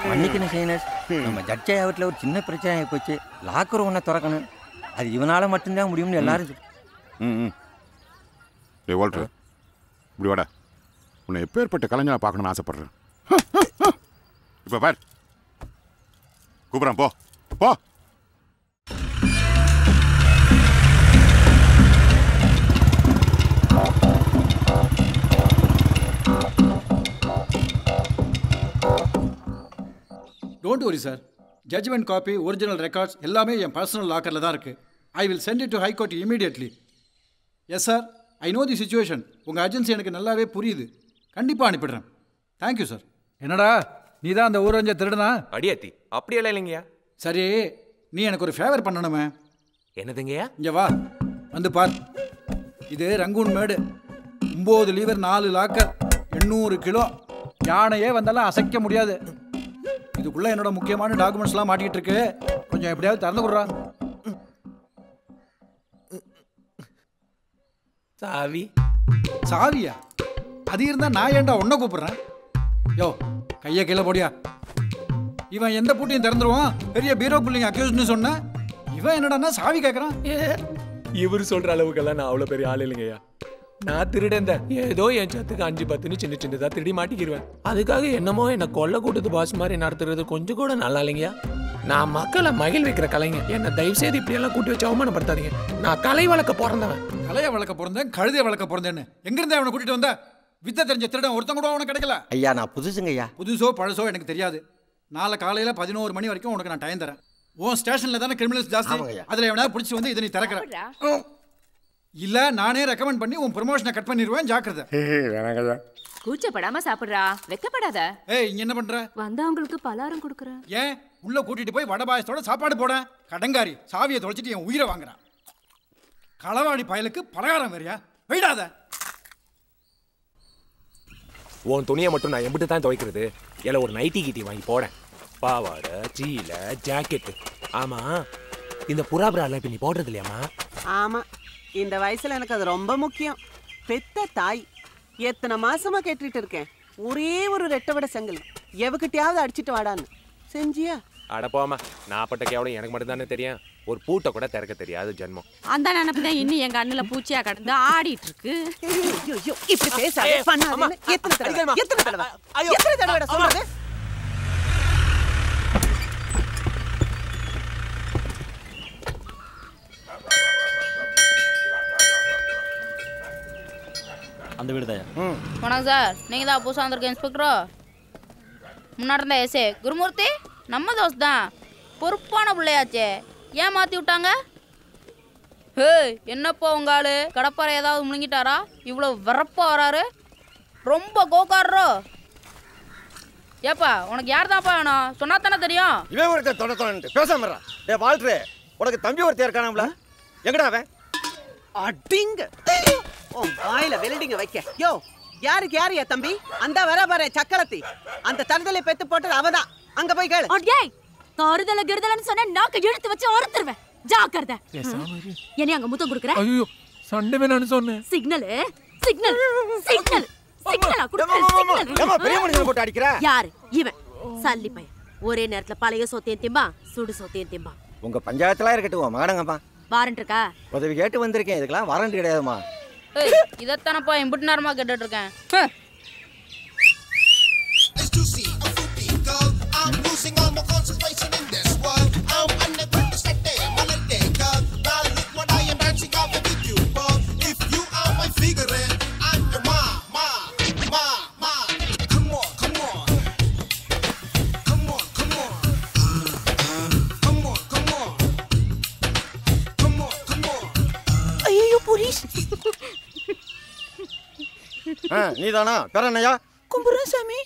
மன்னிக்கணும் சைனஸ், நம்ம ஜட்ஜ் ஆகட்டில் ஒரு சின்ன பிரச்சனை ஆகி போச்சு. லாக்கர் ஒன்றை திறக்கணும், அது இவனால மட்டும்தான் முடியும்னு எல்லாரும். வால்டர், இப்படி வாடா. உன்னை எப்பேற்பட்ட கலைஞரை பார்க்கணும்னு ஆசைப்படுறேன். இப்போ பார், கூப்பிட்றேன், போ போ. Don't worry sir, judgement copy, original records எல்லாமே என் பர்சனல் லாக்கரில் தான் இருக்குது. I will send it to high court immediately. Yes sir, I know the situation. உங்கள் அர்ஜென்சி எனக்கு நல்லாவே புரியுது. கண்டிப்பாக அனுப்பிடுறேன். Thank you sir. என்னடா நீ தான் அந்த ஊரஞ்ச திருடுனா? அடியாத்தி, அப்படியெல்லாம் இல்லைங்கய்யா. சரி, நீ எனக்கு ஒரு ஃபேவர் பண்ணணுமே. என்னதுங்கய்யா? இங்கே வா, வந்து பார். இது ரங்கூன் மேடு, 9 லீவர், 4 லாக்கர், 800 கிலோ. யானையே வந்தாலும் அசைக்க முடியாது. இதுக்குள்ள என்னோட முக்கியமான டாக்குமெண்ட்ஸ்லாம் மாட்டிக்கிட்டு இருக்கு. கொஞ்சம் எப்படியாவது திறந்து கொடுறா. சாவி? சாவியா? அது இருந்தா நான் ஏன்டா உன்னை கூப்பிடுறேன்? யோ, கையை கீழே போடியா. இவன் எந்த பூட்டையும் திறந்துருவான். பெரிய பீரோ புள்ளிங்க அக்யூஸ்ட்னு சொன்ன இவன் என்னடா சாவி கேட்கறான். இவர் சொல்ற அளவுக்கெல்லாம் நான் அவ்வளோ பெரிய ஆள் இல்லைங்கய்யா. நான் திருடன் தான். ஏதோ என் சத்துக்கு 5-10 சின்ன சின்னதா திருடி மாட்டிக்கிடுவேன். அதுக்காக என்னமோ என்ன கொல்ல கூட்டத்து பாஸ் மாதிரி நடத்துறது கொஞ்சம் கூட நல்லா இல்லைங்கய்யா. நான் மக்களை மகிழ் வைக்கிற கலைஞர். என்ன தயவு செய்து இப்படி எல்லாம் கூட்டி வச்சு அவமானப்படுத்தாதீங்க. நான் கலை வளர்க்க பிறந்தவன். கலையை வளர்க்க பிறந்தேன், கழுதையை வளர்க்க பிறந்தேன்னு எங்க இருந்தே அவனை கூட்டிட்டு வந்த? வித்த தெரிஞ்ச திருடன் ஒருத்தன் கூட அவனுக்கு கிடைக்கல. ஐயா, நான் புதுசுங்க ஐயா. புதுசோ பழசோ எனக்கு தெரியாது. நாளை காலையில 11 மணி வரைக்கும் உனக்கு நான் டைம் தரேன். உன் ஸ்டேஷன்ல தானே கிரிமினல்ஸ் ஜாஸ்தி. அதுல எவனாவது பிடிச்சி வந்து இதை நீ திறக்கிற இல்ல நானே ரெக்கமெண்ட் பண்ணி உன் ப்ரமோஷனை கட் பண்ணிடுவேன். ஜாக்கிரதை. கூச்சப்படாம சாப்பிடுறா, வெக்கப்படாத. ஏய், இங்க என்ன பண்ற? வந்தவங்களுக்கு பலாரம் கொடுக்குறேன். ஏன் உள்ள கூட்டிட்டு போய் வடை பாயசத்தோட சாப்பாடு போட? கடங்காரி சாவியை தொலைச்சிட்டு என் உயிரை வாங்குறான். களவாடி பயலுக்கு பலகாரம் வேறியா? வெயிடாத. உன் துணியை மட்டும் நான் எம்பிட்டு தான் துவைக்கிறது? இல்லை ஒரு நைட்டி கீட்டி வாங்கி போடேன். பாவாடை, சீலை, ஜாக்கெட்டு. ஆமா, இந்த புறாபுரால இப்ப நீ போடுறது இல்லையாமா? ஆமா, இந்த வயசுல எனக்கு அது ரொம்ப முக்கியம். பெத்த தாய், எத்தனை மாசமா கேட்டுட்டு இருக்கேன். ஒரே ஒரு ரெட்டவடை செங்கல் எவகிட்டயாவது அடிச்சிட்டு வாடான்னு. செஞ்சியா? அட போமா, நான் பட்ட கேவலம் எனக்கு மட்டும் தானே தெரியும். ஒரு பூட்டை கூட திறக்க தெரியாது ஜென்மம். அந்த நினைப்பு தான் இன்னும் எங்க அண்ணில பூச்சியா கடந்து ஆடிட்டு இருக்கு. இப்படி பேசாதே, பண்ணாதே. எத்தனை தடவை சொல்றது? அந்த வீடு தான். வணக்கம் சார், நீங்க தான் புதுசாக வந்திருக்க இன்ஸ்பெக்டரோ? முன்னாடி இருந்த எஸ்ஏ குருமூர்த்தி நம்ம தோஸ்த் தான், பொறுப்பான பிள்ளையாச்சே. ஏன் மாற்றி விட்டாங்க? ஹே, என்னப்பா உங்க ஆளு கடப்பாறை ஏதாவது முழுங்கிட்டாரா? இவ்வளோ வரப்பா வராரு, ரொம்ப கோக்காரோ. ஏப்பா, உனக்கு யார் தான்ப்பா வேணும்? சொன்னா தானே தெரியும். இவன் ஒருத்தர் தொட பேசாம வாழ்ற. உனக்கு தம்பி ஒருத்தர் இருக்கானாம்ல, எங்கடா அவன்? அடிங்க வாயில வெல்டிங்க வைக்க. யோ, யாருக்கு யாரு தம்பி? அந்த வர பாரு சக்கலத்தி, அந்த தருதலை பெத்து போட்டது அவதான். அங்க போய் கேளு. அடேய், தருதல கிருதலன்னு சொன்னா நாக்க இழுத்து வச்சு ஒருத்தருவேன். ஜாக்கிரதை. என்ன அங்க முத்தம் குடுக்குற? ஐயோ, சண்டை வேணான்னு சொன்னேன். சிக்னல் சிக்னல் சிக்னல் சிக்னலா குடுக்குற? சிக்னல் ஏமா பெரிய மனுஷன் போட்டு அடிக்குற? யாரு இவன்? சல்லி பையன். ஒரே நேரத்துல பழைய சோத்தையும் திம்பா, சுடு சோத்தையும் திம்பா. உங்க பஞ்சாயத்துல இருக்கட்டும், மகனங்கப்பா. வாரண்ட் இருக்கா? உதவி கேட்டு வந்திருக்கேன், இதுக்கெல்லாம் வாரண்ட் கிடையாதுமா. ஏய், இதத்தானப்பா இம்புட்டு நேரமா கேட்டுட்டு இருக்கேன். losing all my concentration in this world. I'm unable to stay on a day, girl. Now look what I am dancing off with you, girl. If you are my figure, I'm your ma. Come on, come on. Come on, come on. Come on, come on. Come on, come on. ஐயோ police. நீதானா? பேர என்னையா? கும்புரசாமி.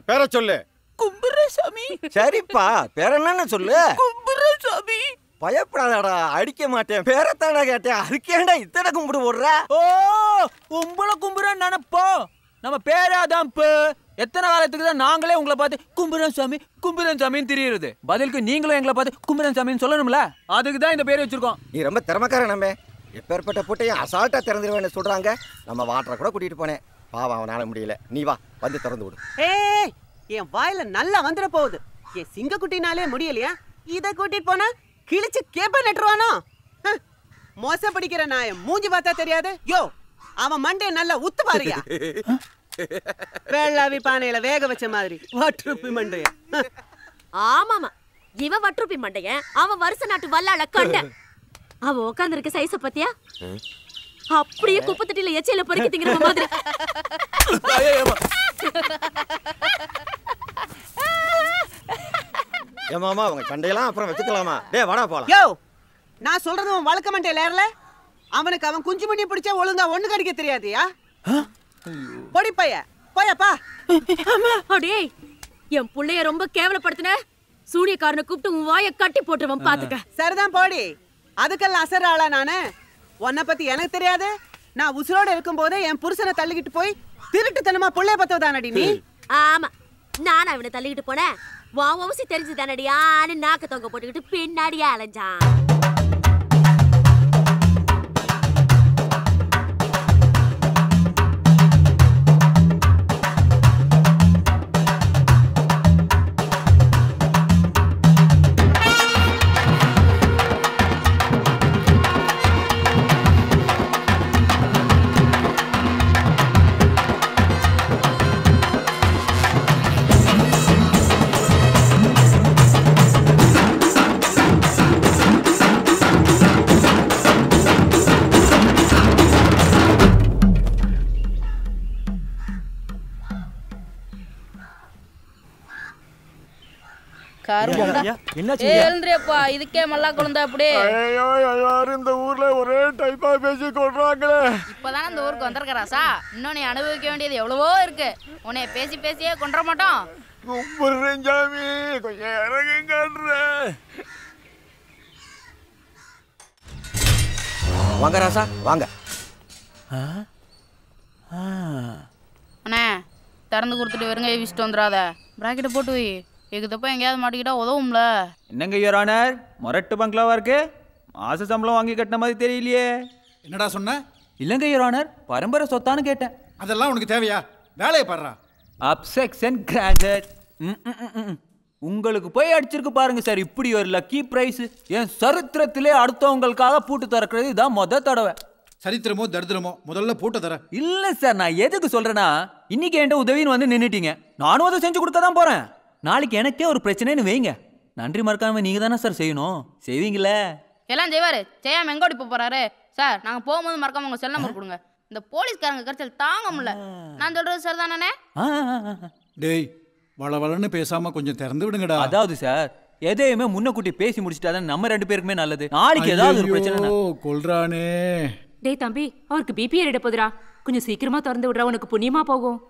பேர சொல்லு. கும்புரசாமி. சரிப்பா, பேர என்னன்னு சொல்லு. கும்புரசாமி. பயப்படாதடா, அடிக்க மாட்டேன். பேரத்தாடா கேட்டேன், அதுக்கேண்டா இத்தனை கும்பிடு போடுற? ஓ, உங்களை கும்புறன்னு நினைப்போ. நம்ம பேராதான் எத்தனை காலத்துக்கு தான் நாங்களே உங்களை பார்த்து கும்புரன் சாமின்னு தெரியுது. பதிலுக்கு நீங்களும் எங்களை பார்த்து கும்புரன் சாமின்னு சொல்லணும்ல. அதுக்கு தான் இந்த பேர் வச்சிருக்கோம். நீ ரொம்ப திறமைக்கார நம்ம. எப்பேற்பட்ட பூட்டையும் அசால்ட்டா திறந்துருவேன்னு சொல்றாங்க. நம்ம வாட்டரை கூட கூட்டிட்டு போனேன். பாவம், அவனால முடியல. நீ வா, வந்து திறந்து விடு. ஏய், என் வாயில நல்லா வந்துட போகுது. என் சிங்கக்குட்டினாலே முடியலையா? இதை கூட்டிட்டு போனா கிழிச்சு கேப்ப நட்டுருவானோ? மோச படிக்கிற நாயம் மூஞ்சி பார்த்தா தெரியாது. யோ, அவன் மண்டைய நல்லா உத்து பாருயா. வேளாவி பானையில வேக வச்ச மாதிரி வட்டுருப்பி மண்டைய. ஆமாமா, இவன் வட்டுருப்பி மண்டைய, அவன் வருஷ நாட்டு வல்லாள கண்ட. அவன் உட்கார்ந்து இருக்க சைஸ பத்தியா? அப்படியே குப்பை தட்டில எச்சையில பொறுக்கி திங்கிற மாதிரி. ஏமாமா, அவங்க சண்டையெல்லாம் அப்புறம் வச்சுக்கலாமா? டேய் வாடா போலாம். யோ, நான் சொல்றது உன் வழக்க மண்டையில ஏறல. அவனுக்கு அவன் குஞ்சு மணி பிடிச்சா ஒழுங்கா ஒண்ணு கடிக்க தெரியாதியா? பொடி பைய போயப்பா. அடே, என் புள்ளைய ரொம்ப கேவலப்படுத்தின. சூனியக்காரனை கூப்பிட்டு உன் வாயை கட்டி போட்டுருவன் பாத்துக்க. சரிதான் போடி. அதுக்கெல்லாம் அசர ஆளா நானு? உன்னை பத்தி எனக்கு தெரியாது. நான் உசுரோட இருக்கும் போதே என் புருஷனை தள்ளிக்கிட்டு போய் திருட்டுத்தனமா புள்ளைய பத்தவதானடி நீ? ஆமா, நானா அவனை தள்ளிக்கிட்டு போனேன். உன் வம்சி தெரிஞ்சுதானடியான்னு நாக்க தொங்க போட்டுக்கிட்டு பின்னாடியே அலைஞ்சான். எழுந்திரியப்பா, இதுக்கே மல்லா குழந்தை அப்படியே. இந்த ஊர்ல ஒரே டைப்பா பேசி கொள்றாங்களே. இப்பதானே இந்த ஊருக்கு வந்திருக்கறாசா, இன்னும் நீ அனுபவிக்க வேண்டியது எவ்வளவோ இருக்கு. உன்னை பேசி பேசியே கொன்ற மாட்டோம். கும்பிடுறேன் சாமி, கொஞ்சம் இறங்குங்க. வாங்க ராசா, வாங்க. அண்ணே, திறந்து கொடுத்துட்டு வெறுங்க வீசிட்டு வந்துடாத. பிராக்கெட்டை போட்டு வை. எகுதப்ப எங்கேயாவது மாட்டிக்கிட்டா உதவும்ல. என்னங்க யுவர் ஆனர், மொரட்டு பங்களாவா இருக்கு. மாச சம்பளம் வாங்கி கட்டின மாதிரி தெரியலையே. என்னடா சொன்ன? இல்லங்க யுவர் ஆனர், பரம்பரை சொத்தான்னு கேட்டேன். அதெல்லாம் உனக்கு தேவையா? வேலையை பாடுறா. Objection granted. உங்களுக்கு போய் அடிச்சிருக்கு பாருங்க சார், இப்படி ஒரு லக்கி பிரைஸ். என் சரித்திரத்திலே அடுத்தவங்களுக்காக பூட்டு திறக்கிறது இதான் மொத தடவை. சரித்திரமோ தரித்திரமோ, முதல்ல பூட்ட தர. இல்ல சார், நான் எதுக்கு சொல்றேன்னா, இன்னைக்கு என்கிட்ட உதவின்னு வந்து நின்னுட்டீங்க. நானும் அதை செஞ்சு கொடுக்க தான் போறேன். நாளைக்கு எனக்கே ஒரு பிரச்சனைன்னு வைங்க, நன்றி மறக்காம நீங்க தானே சார் செய்யணும். செய்வீங்களே? எல்லாம் செய்வாரு. செய்யாம எங்கோடி போறாரு சார்? நாங்க போகும்போது மறக்காம உங்க செல் நம்பர் கொடுங்க. இந்த போலீஸ்காரங்க கரைச்சல் தாங்க முடியல. நான் சொல்றது சார் தானே? டேய், வளவளன்னு பேசாம கொஞ்சம் திறந்து விடுங்கடா. அதாவது சார், எதையுமே முன்னக்கூட்டி பேசி முடிச்சிட்டாதான் நம்ம ரெண்டு பேருக்குமே நல்லது. நாளைக்கு ஏதாவது ஒரு பிரச்சனை கொல்றானே. டேய் தம்பி, அவருக்கு பிபி ஏறிட போதுடா. கொஞ்சம் சீக்கிரமா திறந்து விடுறா, உனக்கு புண்ணியமா போகும்.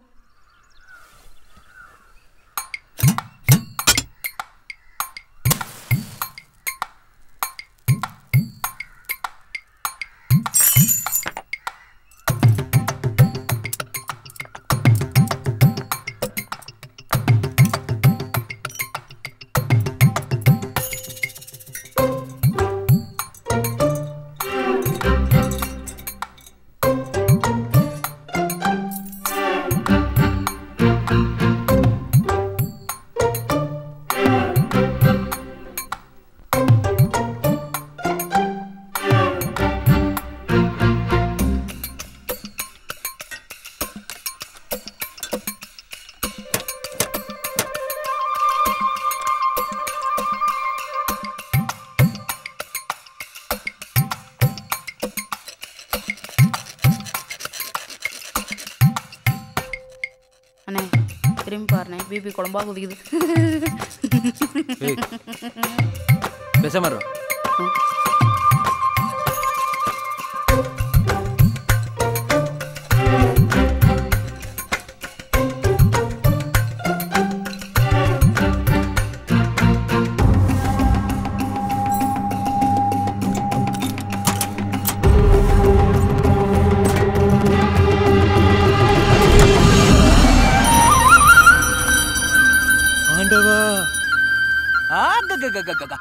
அண்ணே திரும்பி பாருண்ணே பிபி குழம்பா குதிக்குது. பேசாம இரு.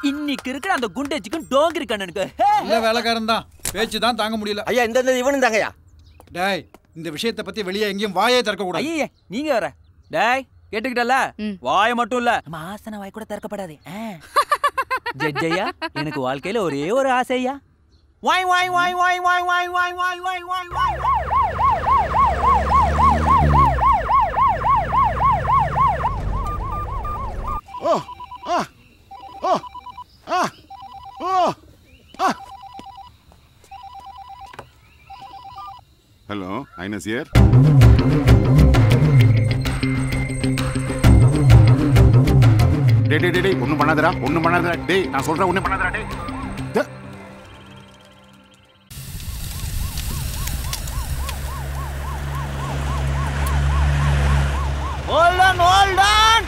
இன்னைக்கு இருக்கிற அந்த குண்டேச்சுக்கும் டோங்கிரி கண்ணனுக்கு இல்ல வேலைக்காரன் தான், பேச்சு தான் தாங்க முடியல. ஐயா இந்த இவனும் தாங்கய்யா. டேய் இந்த விஷயத்தை பத்தி வெளியே எங்கேயும் வாயே திறக்க கூடாது. ஐயே நீங்க வர. டேய் கேட்டுக்கிட்டல, வாய மட்டும் இல்ல நம்ம ஆசன வாய் கூட திறக்கப்படாது. ஜட்ஜையா எனக்கு வாழ்க்கையில ஒரே ஒரு ஆசையா, வாய் வாய் வாய் வாய் வாய் வாய் வாய் வாய் வாய் வாய் வாய். ஓ ஆ ஓ ஆ ஓ ஆ. Hello ஐனஸ் here. டேய் டேய் டேய் ஒன்றும் பண்ணாதடா, ஒன்றும் பண்ணாதடா. டேய் நான் சொல்கிறேன் ஒன்றும் பண்ணாதடா. டேய் Hold on, hold on.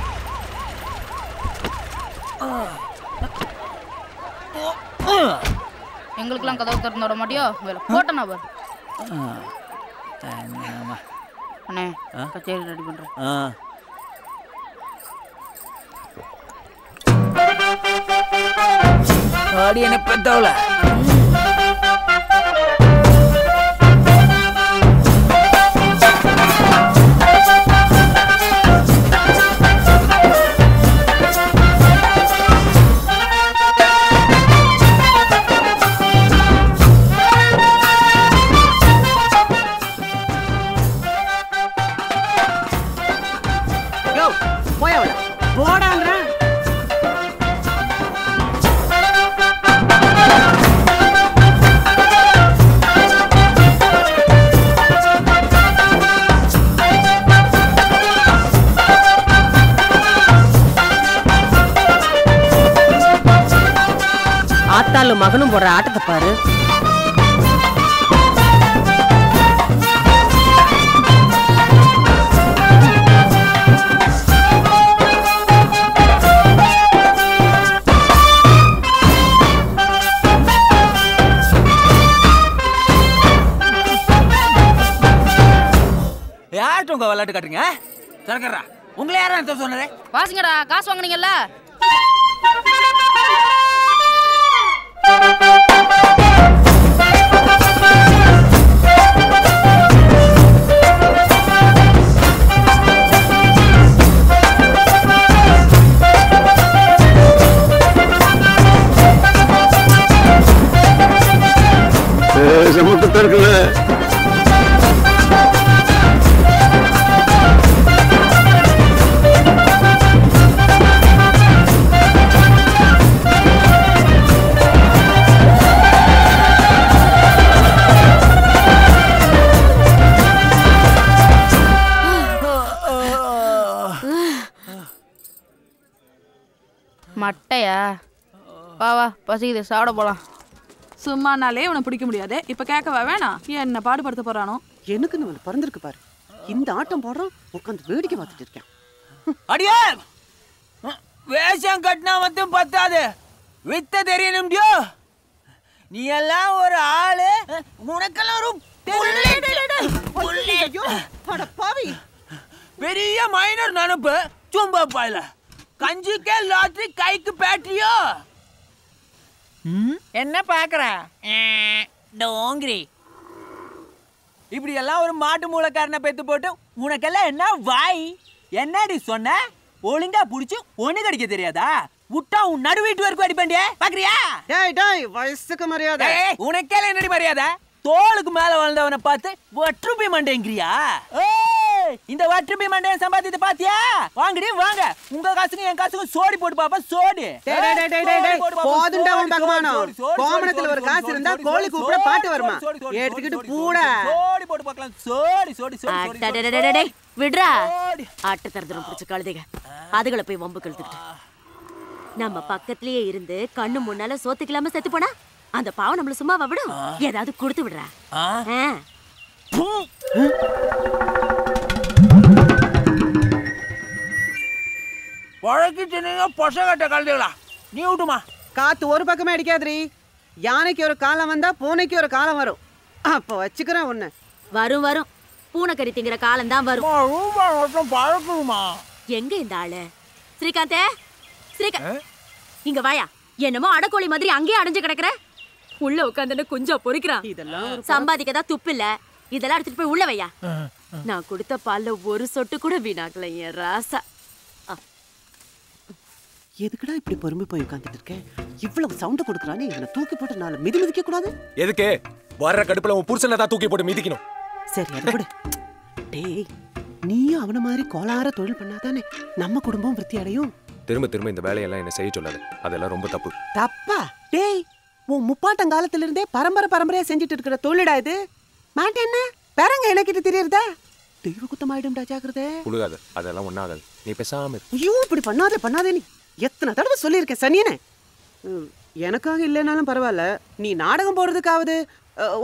எங்களுக்கெல்லாம் கதவு திறந்து விட மாட்டியோ? போட்டனா பாரு. அண்ணே கச்சேரி ரெடி பண்றேன். ஆடி என்ன பெத்தவள. ஆத்தாலும் மகனும் போடுற ஆட்டத்தை பாரு. யார்கிட்ட உங்க விளையாட்டு காட்டுங்க? சரக்கரா உங்களை யாரும் சொன்னதே? வாசிங்கடா, காசு வாங்குனீங்கல்ல. சமூகத்தை இருக்குல்ல. மட்டையா? வா வா பசிக்குது, சாப்பிட போலாம். சும்மானாலே உன பிடிக்க முடியாது, இப்ப கேட்கவா வேணாம்? என்ன பாடுபடுத்த போறானோ? எனக்கு நம்ம பறந்துருக்கு பாரு. இந்த ஆட்டம் போடுறோம், உட்காந்து வேடிக்கை பார்த்துட்டு இருக்கேன். அடியே வேஷம் கட்டினா மட்டும் பத்தாது, வித்த தெரியணும். நீ எல்லாம் ஒரு ஆளு, உனக்கெல்லாம் ஒரு பெரிய மைனர் நினப்பு. சும்மா பாயில கஞ்சிக்கே லாட்ரி கைக்கு பேட்டரியோ? என்ன பாக்குற டோங்கிரி? இப்படி எல்லாம் ஒரு மாட்டு மூளைக்காரனை பெத்து போட்டு உனக்கெல்லாம் என்ன வாய்? என்னடி சொன்ன? ஒழுங்கா புடிச்சு ஒண்ணு கடிக்க தெரியாதா? விட்டா உன் நடு வீட்டு வரைக்கும் அடிப்பண்டியே, பாக்குறியா? டேய் டேய் வயசுக்கு மரியாதை. உனக்கெல்லாம் என்னடி மரியாதை? தோளுக்கு மேல வளர்ந்தவனை பார்த்து ஒற்றுமை மண்டேங்கிறியா? இந்த வற்றுமை மண்டையன் சம்பாதித்து பாத்தியா? வாங்கடி வாங்க, உங்க காசுக்கு என் காசுக்கு சோடி போட்டு பாப்பா, சோடி. போதுண்டா உன் பகவானம். கோமணத்துல ஒரு காசு இருந்தா கோழி கூப்பிட பாட்டு வருமா? எடுத்துக்கிட்டு பூடா. சோடி போட்டு பார்க்கலாம். சோடி சோடி சோடி. அடடடடடே விடுறா. ஆட்ட தரதரம் பிடிச்ச கழுதைங்க. அதுகளை போய் வம்பு கழுத்துக்கிட்டு. நம்ம பக்கத்துலயே இருந்து கண்ணு முன்னால சோத்துக்கலாம செத்து போனா அந்த பாவம் நம்மள சும்மாவா விடும்? ஏதாவது கொடுத்து விடுறா. பழக்கிட்டு நீங்க பொசகட்ட கழுதைகளா? நீ விட்டுமா? காத்து ஒரு பக்கமே அடிக்காதுரி. யானைக்கு ஒரு காலம் வந்தா பூனைக்கு ஒரு காலம் வரும். அப்ப வச்சுக்கிறேன் உன்னை. வரும் வரும். பூனைக்கறி திங்கிற காலம் தான் வரும். பழக்குமா? எங்க இந்த ஆளு? ஸ்ரீகாந்தே, ஸ்ரீகாந்த் இங்க வாயா. என்னமோ அடக்கோழி மாதிரி அங்கேயே அடைஞ்சு கிடக்குற. உள்ள உட்காந்து கொஞ்சம் பொறிக்கிறான். இதெல்லாம் சம்பாதிக்கதா துப்பு இல்ல. இதெல்லாம் எடுத்துட்டு போய் உள்ள வையா. நான் கொடுத்த பால்ல ஒரு சொட்டு கூட வீணாக்கல என் ராசா. எதுக்குடா இப்படி பொறுமை போய் உட்காந்துட்டு இருக்கேன்? இவ்வளவு சவுண்ட் கொடுக்குறானே, இவனை தூக்கி போட்டு நாளை மிதிக்க கூடாது. எதுக்கு? வர்ற கடுப்புல உன் புருஷனை தான் தூக்கி போட்டு மிதிக்கணும். சரி அது கூட. டேய், நீயும் அவன மாதிரி கோளார தொழில் பண்ணாதானே நம்ம குடும்பம் விருத்தி அடையும். திரும்ப திரும்ப இந்த வேலையெல்லாம் என்ன செய்ய சொல்லாது. அதெல்லாம் ரொம்ப தப்பு. தப்பா? டேய், உன் முப்பாட்டங்காலத்துல இருந்தே பரம்பரையா செஞ்சுட்டு இருக்கிற தொழிலடா இது. மாட்டேன் என்ன பேரங்க எனக்கிட்ட தெரியுறதா? தெய்வ குத்தமாயிடும்டா, ஜாக்கிரதை. புழுகாது, அதெல்லாம் ஒண்ணாகாது. நீ பேசாம இரு. ஐயோ, இப்படி பண்ணாதே நீ. எத்தனை தடவை சொல்லியிருக்கேன் சனியனே. எனக்காக இல்லைனாலும் பரவாயில்ல, நீ நாடகம் போடுறதுக்காவது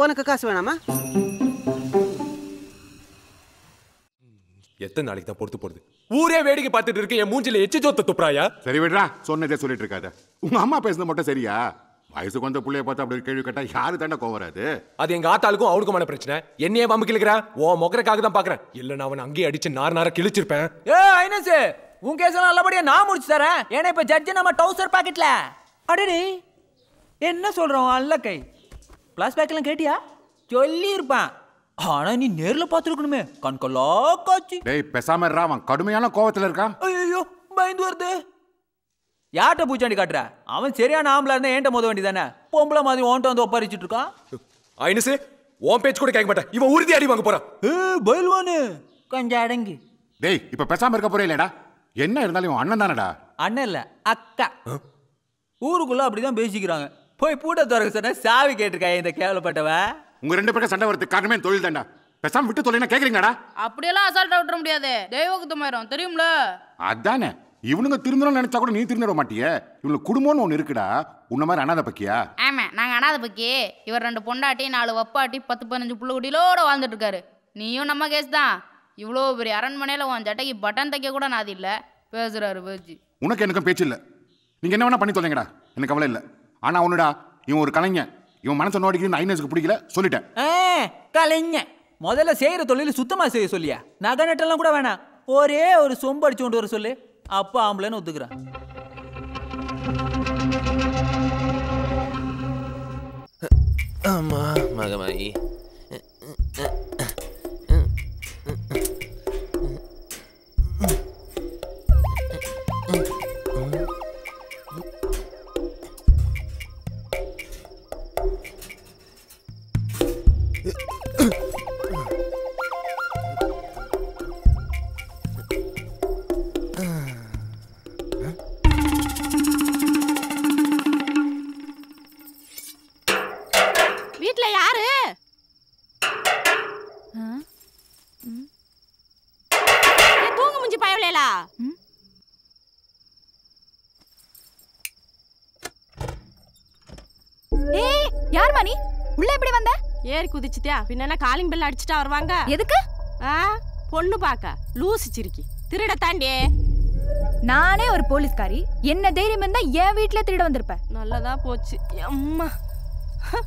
உனக்கு காசு வேணாமா? எத்தனை நாளைக்கு தான் பொறுத்து போறது? ஊரே வேடிக்கை பார்த்துட்டு இருக்கு. என் மூஞ்சில எச்சி ஜோத்த துப்புறாயா? சரி விடுறா, சொன்னதே சொல்லிட்டு இருக்காத. உங்க அம்மா பேசுறது மட்டும் சரியா? வயசுக்கு வந்த பிள்ளைய பார்த்து அப்படி கேள்வி கேட்டா யாரு தாண்டா கோவம் வராது? அது எங்க ஆத்தாளுக்கும் அவனுக்குமான பிரச்சனை. என்னையே வம்பு கிழக்குறா? ஓ மொக்கறக்காக தான் பாக்குறேன். இல்ல நான் அவன் அங்கேயே அடிச்சு நார கிழிச்சிருப்பேன். ஐனஸ், உன் கேஸ் நல்லபடியா நான் முடிச்சு தரேன். ஏன்னா இப்ப ஜட்ஜ் நம்ம டவுசர் பாக்கெட்ல. அடடே, என்ன சொல்றோம்? அல்ல கை பிளாஸ் பேக்கெல்லாம் கேட்டியா? சொல்லி இருப்பான். ஆனா நீ நேர்ல பாத்துருக்கணுமே. கண்கொள்ளா காட்சி. டேய் பேசாம இருடா, அவன் கடுமையான கோவத்துல இருக்கான். ஐயோ, பயந்து வருது. யார்கிட்ட பூச்சாண்டி காட்டுற? அவன் சரியான ஆம்பளை இருந்தா ஏன்ட்ட மோத வேண்டியதானே? பொம்பளை மாதிரி ஓன்ட்ட வந்து ஒப்பாரிச்சுட்டு இருக்கான். ஐனஸ், உன் பேச்சு கூட கேட்க மாட்டேன். இவன் உறுதி அடி வாங்க போறான். பயில்வானு கொஞ்சம் அடங்கு. டேய், இப்ப பேசாம இருக்க போறே இல்லடா. என்ன இருந்தாலும் இவன் அண்ணன் தானடா. அண்ணன் இல்ல, அக்கா. ஊருக்குள்ள அப்படிதான் பேசிக்கிறாங்க. போய் பூட்ட திறக்க சொன்ன சாவி கேட்டிருக்காங்க இந்த கேவலப்பட்டவ. உங்க ரெண்டு பேருக்கு சண்டை வரதுக்கு காரணமே தொழில் தாண்டா. பேசாம விட்டு தொலைனா கேக்குறீங்களாடா? அப்படியெல்லாம் அசால்ட்டா விட்டுற முடியாது. தெய்வகுத்தமாயிரும் தெரியும்ல. அதானே, இவனுங்க திருந்தணும்னு நினைச்சா கூட நீ திருந்திட மாட்டியே. இவனுக்கு குடும்பம்னு ஒண்ணு இருக்குடா. உன்ன மாதிரி அனாதை பக்கியா? ஆமா, நாங்க அனாதை பக்கி. இவர் 2 பொண்டாட்டி 4 வப்பாட்டி 10-15 புள்ள குடியிலோட வாழ்ந்துட்டு இருக்காரு. நீயும் நம்ம கேஸ் தான். இவ்வளோ பெரிய அரண்மனையில உன் ஜட்டைக்கு பட்டன் தைக்க கூட நாதி இல்ல. பேசுறாரு பேச்சு. உனக்கு எனக்கும் பேச்சு இல்ல. நீங்க என்ன வேணா பண்ணி தொலைங்கடா, எனக்கு கவலை இல்ல. ஆனா ஒண்ணுடா, இவன் ஒரு கலைஞன். இவன் மனசை நோடிக்கு ஐநஸ்க்கு பிடிக்கல சொல்லிட்டேன். கலைஞன் முதல்ல செய்யற தொழில் சுத்தமா செய்ய சொல்லியா? நகை நட்டெல்லாம் கூட வேணாம், ஒரே ஒரு சொம்பு அடிச்சு கொண்டு வர சொல்லு. அப்பா ஆம்பளைன்னு ஒத்துக்கிறான். ஆமா மகமாயி. வீட்ல யாரு? தூங்கு முஞ்சி பயவலேலா. ஏய், யார் மணி? உள்ள எப்படி வந்த? ஏறி குதிச்சிட்டியா? பின்ன காலிங் பெல் அடிச்சிட்டா வருவாங்க. எதுக்கு? பொண்ணு பாக்க லூசு சிரிக்கி திருட தாண்டி. நானே ஒரு போலீஸ்காரி. என்ன தைரியம் இருந்தா என் வீட்ல திருட வந்திருப்ப. நல்லதா போச்சு. அம்மா,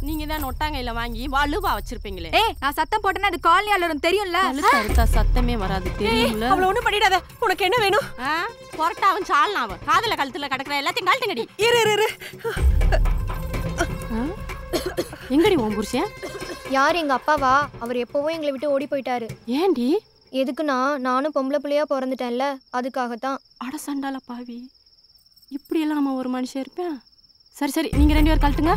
நீங்க தான் நொட்டாங்கையில வாங்கி வலுவா வச்சிருப்பீங்களே. ஏய், நான் சத்தம் போட்டேன்னா அது காலனியாளரும் தெரியும்ல. கழுத்தா சத்தமே வராது தெரியும்ல. அவள ஒண்ணும் பண்ணிடாத. உனக்கு என்ன வேணும்? பொரட்டாவும் சால்னாவும் காதுல கழுத்துல கிடக்குற எல்லாத்தையும் கழட்டுங்கடி. இரு. எங்கடி உன் புருஷன்? யார்? எங்க அப்பாவா? அவர் எப்பவும் எங்களை விட்டு ஓடி போயிட்டாரு. ஏண்டி? எதுக்குன்னா நானும் பொம்பளை பிள்ளையா பிறந்துட்டேன்ல, அதுக்காகத்தான். அட சண்டால பாவி, இப்படி எல்லாம் நம்ம ஒரு மனுஷன் இருப்பேன். சரி நீங்க 2 பேரும் கழட்டுங்க.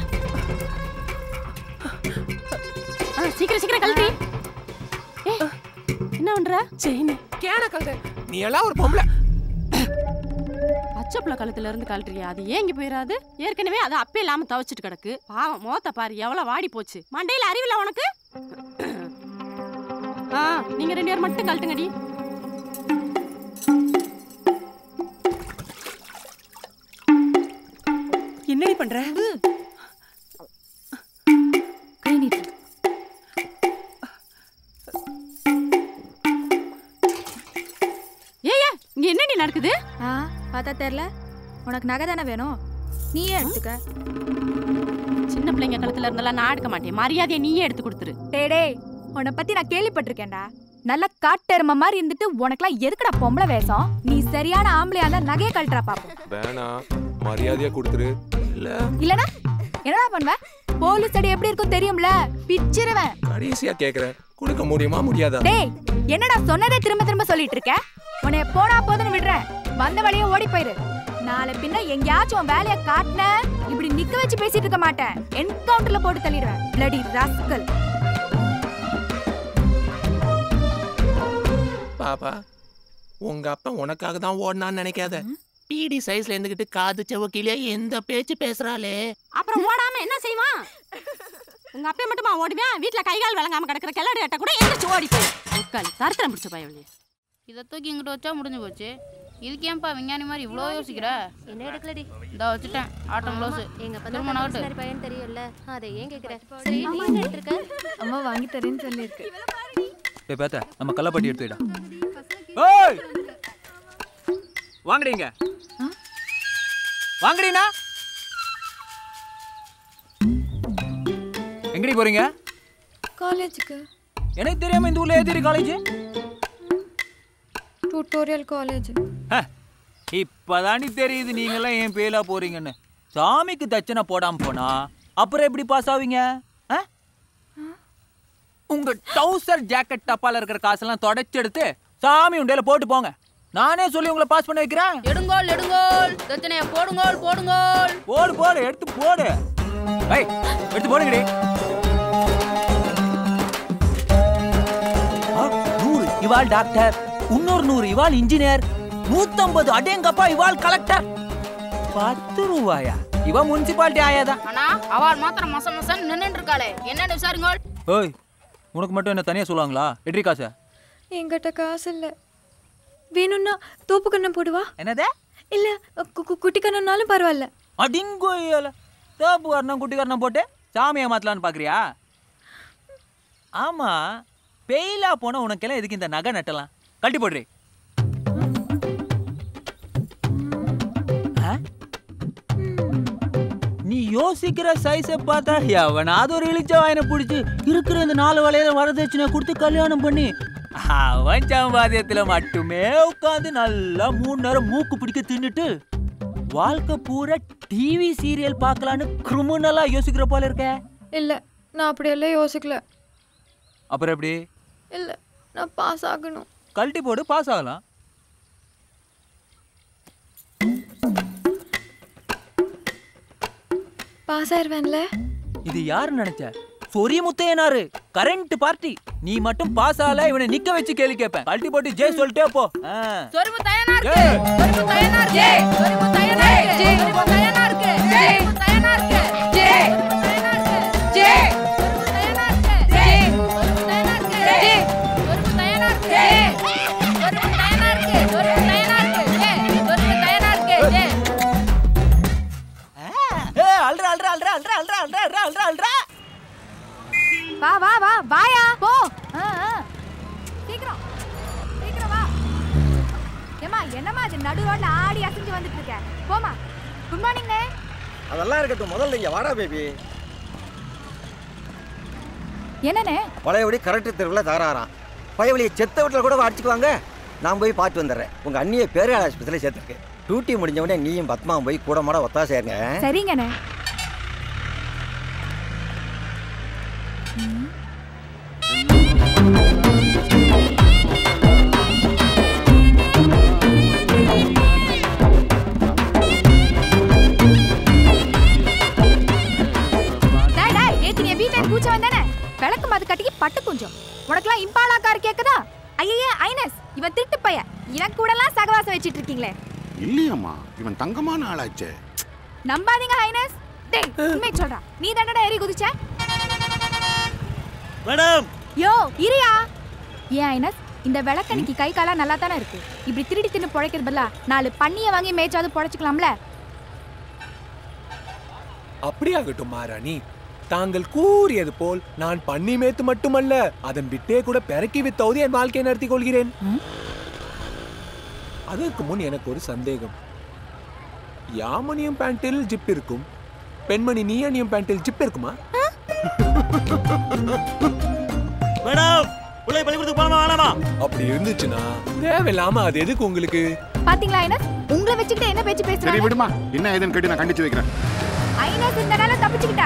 சீக்கிரம் கழட்டி. என்ன பண்ற? செயின். கேன கழுத. நீ எல்லாம் ஒரு பொம்பளை. பச்சை பிள்ளை கழுத்துல இருந்து கழட்டுறியா? அது ஏங்கி போயிடாது? ஏற்கனவே அது அப்பே இல்லாம தவச்சிட்டு கிடக்கு. பாவம் மோத்த பாரு எவ்வளவு வாடி போச்சு. மண்டையில அறிவில்ல உனக்கு? நீங்க 2 பேர் மட்டும் கழட்டுங்கடி. என்னடி பண்ற? கை நீட்டு. ஏய் இங்க என்னடி நடக்குது? பார்த்தா தெரியல. உனக்கு நகை தானே வேணும், நீயே எடுத்துக்க. சின்ன பிள்ளைங்க கழுத்துல இருந்தாலும் நான் எடுக்க மாட்டேன். மரியாதையை நீயே எடுத்து கொடுத்துரு. டேடே, உன்னை பத்தி நான் கேள்விப்பட்டிருக்கேன்டா. நல்ல காட்டெருமை மாதிரி இருந்துட்டு உனக்குலாம் எதுக்குடா பொம்பளை வேஷம்? நீ சரியான ஆம்பளையா இருந்தா நகையை கழட்டுறா பாப்போம். வேணாம், மரியாதையா கொடுத்துரு. இல்லனா என்னடா பண்ணுவ? போலீஸ் அடி எப்படி இருக்கும் தெரியும்ல, பிச்சிருவேன். கடைசியா கேக்குறேன், கொடுக்க முடியுமா முடியாதா? டேய், என்னடா சொன்னதே திரும்ப திரும்ப சொல்லிட்டு இருக்க? உன்னை போனா போதுன்னு விடுறேன், வந்த வழியே ஓடி போயிரு. நாளை பின்ன எங்கயாச்சும் உன் வேலையை காட்டின இப்படி நிக்க வச்சு பேசிட்டு இருக்க மாட்டேன். என்கவுண்டர்ல போட்டு தள்ளிடுவேன். Bloody rascal. பாப்பா, உங்க அப்பா உனக்காக தான் ஓடனான்னு நினைக்காத. பீடி சைஸ்ல இருந்துகிட்டு காது செவக்கிலே எந்த பேச்சு பேசுறாளே. அப்புறம் ஓடாம என்ன செய்வான்? உங்க அப்பா மட்டுமா ஓடுவேன்? வீட்டுல கைகால் விளங்காம கிடக்குற கிளடு ஏட்ட கூட எந்திரிச்சு ஓடி போய் உட்கால் தரத்திரம் பிடிச்ச பயவளி. இதை தூக்கி இங்கிட்ட வச்சா முடிஞ்சு போச்சு. இதுக்கு ஏன்பா விஞ்ஞானி மாதிரி இவ்வளோ யோசிக்கிற? என்ன எடுக்கலடி? இதோ வச்சுட்டேன் ஆட்டம் க்ளோஸ். எங்க அப்பா பையன் தெரியும்ல, அதை ஏன் கேக்குற? சரி நீ என்ன எடுத்துக்க? அம்மா வாங்கி தரேன்னு சொல்லிருக்கு. ஏய் பாத்தா, நம்ம கள்ளப்பட்டி எடுத்துடா. ஓய் வாங்கடிங்க, வாங்கடினா. எங்கடி போறீங்க? காலேஜுக்கு. எனக்கு தெரியாம இந்த ஊர்ல ஏதிரி காலேஜ்? Tutorial college. இப்பதாண்டி தெரியுது நீங்கெல்லாம் ஏன் பேலா போறீங்கன்னு. சாமிக்கு தட்சணை போடாம போனா அப்புறம் எப்படி பாஸ் ஆவீங்க? உங்க டவுசர் ஜாக்கெட் டப்பால இருக்கிற காசெல்லாம் தொடச்சு எடுத்து சாமி உண்டையில போட்டு போங்க. நானே சொல்லி உங்களை பாஸ் பண்ண வைக்கிறேன். எடுங்கோல் எடுங்கோல், தட்சணையை போடுங்கோல் போடுங்கோல். போடு போடு, எடுத்து போடு. ஐய் எடுத்து போடுங்கடி. 100 இவாள் டாக்டர், இன்னொரு 100 இவாள் இன்ஜினியர், 150 அடேங்கப்பா இவாள் கலெக்டர். 10 ரூபாயா? இவ முனிசிபாலிட்டி ஆயாதா? ஆனா அவள் மாத்திரம் மச மசன் நின்னுட்டு இருக்காளே, என்னன்னு விசாரிங்கோல். ஓய், உனக்கு மட்டும் என்ன தனியா சொல்லுவாங்களா? எட்ரி காசு? என்கிட்ட காசு இல்ல. வேணும்னா தோப்பு கண்ணம் போடுவா. என்னது? இல்ல குட்டி கண்ணம்னாலும் பரவாயில்ல. அடிங்கோயில தோப்பு கண்ணம் குட்டி கண்ணம் போட்டு சாமியை மாத்தலான்னு பாக்குறியா? ஆமா, பெயிலா போன உனக்கெல்லாம் எதுக்கு இந்த நகை நட்டலாம்? கட்டி போடுறி. நீ யோசிக்கிற சைஸை பார்த்தா எவனாவது ஒரு இழிச்ச வாயனை பிடிச்சி இருக்கிற இந்த 4 வளையல வரதட்சணை கொடுத்து கல்யாணம் பண்ணி அவன் சம்பாதியத்துல மட்டுமே உட்காந்து நல்லா 3 நேரம் மூக்கு பிடிக்க தின்னுட்டு வாழ்க்கை பூரா டிவி சீரியல் பார்க்கலான்னு கிரிமினலா யோசிக்கிற போல இருக்க. இல்ல, நான் அப்படியெல்லாம் யோசிக்கல. அப்புறம் எப்படி? இல்ல, நான் பாஸ் ஆகணும். கழட்டி போடு, பாஸ் ஆகலாம். பாஸ் ஆயிருவேன்ல. இது யாரு நினைச்ச? சொரிய முத்தையனாரு, கரண்ட் பார்ட்டி. நீ மட்டும் பாஸ் ஆகல, இவனை நிக்க வச்சு கேள்வி கேட்பேன். கழட்டி போட்டு ஜெய் சொல்லிட்டே போ. சொரி முத்தையனார் கே, சொரி முத்தையனார் கே, சொரி முத்தையனார் கே, சொரி முத்தையனார் கே, சொரி முத்தையனார் கே, ஜே முத்தையனார் கே, ஜே முத்தையனார் கே, ஜே முத்தையனார் கே, ஜே சொரி முத்தையனார் கே, சொரி முத்தையனார் கே, சொரி முத்தையனார் கே, ஜே சொரி முத்தையனார் கே, ஜே. அல்றா அல்றா அல்றா அல்றா அல்றா அல்றா அல்றா அல்றா அல்றா. வா வா வா, வாயா போ. சீக்கிரம் சீக்கிரம் வா. ஏமா என்னம்மா அது நடு ரோட்ல ஆடி அசைஞ்சு வந்துட்டு இருக்க? போமா. Good morning. அதெல்லாம் இருக்கட்டும், முதல்ல இங்க வாடா பேபி. என்னண்ணே? பழையபடி கரெக்ட் தெருவில் தகராறாம். பழையபடியை செத்த வீட்டில் கூட அடிச்சுக்குவாங்க. நான் போய் பார்த்து வந்துடுறேன். உங்க அண்ணியை பேரியாள் ஆஸ்பத்திரியில் சேர்த்துருக்கு. டியூட்டி முடிஞ்சவொடனே நீயும் பத்மாவும் போய் கூட மாட ஒத்தாசையாங்க. சரிங்கண்ணே. விளக்கு மாத்து கட்டிக்கு பட்டு குஞ்சம். உனக்கெல்லாம் இம்பாலா கார் கேக்குதா? ஐயே திருட்டு பையன் இவன் கூடலாம் சகவாசம் வச்சிட்டு இருக்கீங்களே. இல்லையம்மா, இவன் தங்கமான ஆளாச்சே. நம்பாதீங்க ஹைனஸ். டேய் உண்மை சொல்றா, நீ தானடா ஏறி குதிச்ச? மேடம் யோ இரியா. ஏன் ஹைனஸ், இந்த விளக்கணிக்கு கை காலா நல்லா தானே இருக்கு. இப்படி திருடி தின்னு பொழைக்கிறது பதிலா 4 பண்ணியை வாங்கி மேய்ச்சாவது பொழைச்சிக்கலாம்ல. அப்படியாகட்டும் மகாராணி. தாங்கள் கூறியது போல் நான் பண்ணி மேத்து மட்டுமல்ல, அதன் விட்டே கூட பெருக்கி வித்தாவது என் வாழ்க்கையை நடத்திக் கொள்கிறேன். அதற்கு முன் எனக்கு ஒரு சந்தேகம். யாமணியம் பேண்டில் ஜிப் இருக்கும், பெண்மணி நீ அணியும் பேண்டில் ஜிப் இருக்குமா? மேடம் உள்ளே பள்ளிக்கூடத்துக்கு போலாமா வேணாமா? அப்படி இருந்துச்சுன்னா தேவையில்லாம அது எதுக்கு உங்களுக்கு? பாத்தீங்களா ஐனஸ், உங்களை வச்சுக்கிட்டு என்ன பேச்சு பேசுறாங்க? சரி விடுமா, என்ன ஏதுன்னு கேட்டு நான் கண்டிச்சு வைக்கிறேன். ஐனஸ் இந்த நாள தப்பிச்சுக்கிட்ட.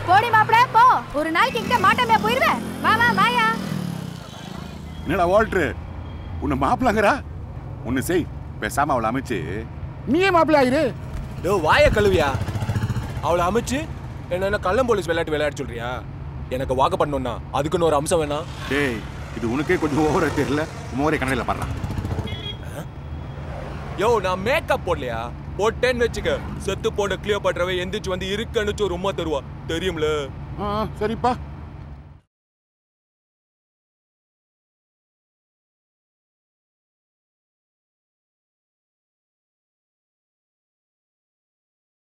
போடி மாப்ள போ, ஒரு நாளைக்கு எங்க மாட்டாமே போயிடுவேன். வா வா வாயா. என்னடா வால்ட்ரு, உன்னை மாப்பிளங்கறா? ஒன்னு செய், பேசாம அவளை அமைச்சு நீயே மாப்பிள்ள ஆயிரு. டோ வாய கழுவியா. அவளை அமைச்சு என்ன கள்ளம் போலீஸ் விளையாட்டு சொல்றியா? எனக்கு வாக்க பண்ணணும்னா அதுக்குன்னு ஒரு அம்சம் வேணா? டேய், இது உனக்கே கொஞ்சம் ஓவரா தெரியல. மோரே கண்ணாடில பாடுறான். யோ நான் மேக்கப் போடலையா? போட்டேன்னு வச்சுக்க, செத்து போன கிளியோபாட்ராவை எந்திரிச்சு வந்து இருக்குன்னு ஒரு உமா தருவா தெரியும்ல. சரிப்பா.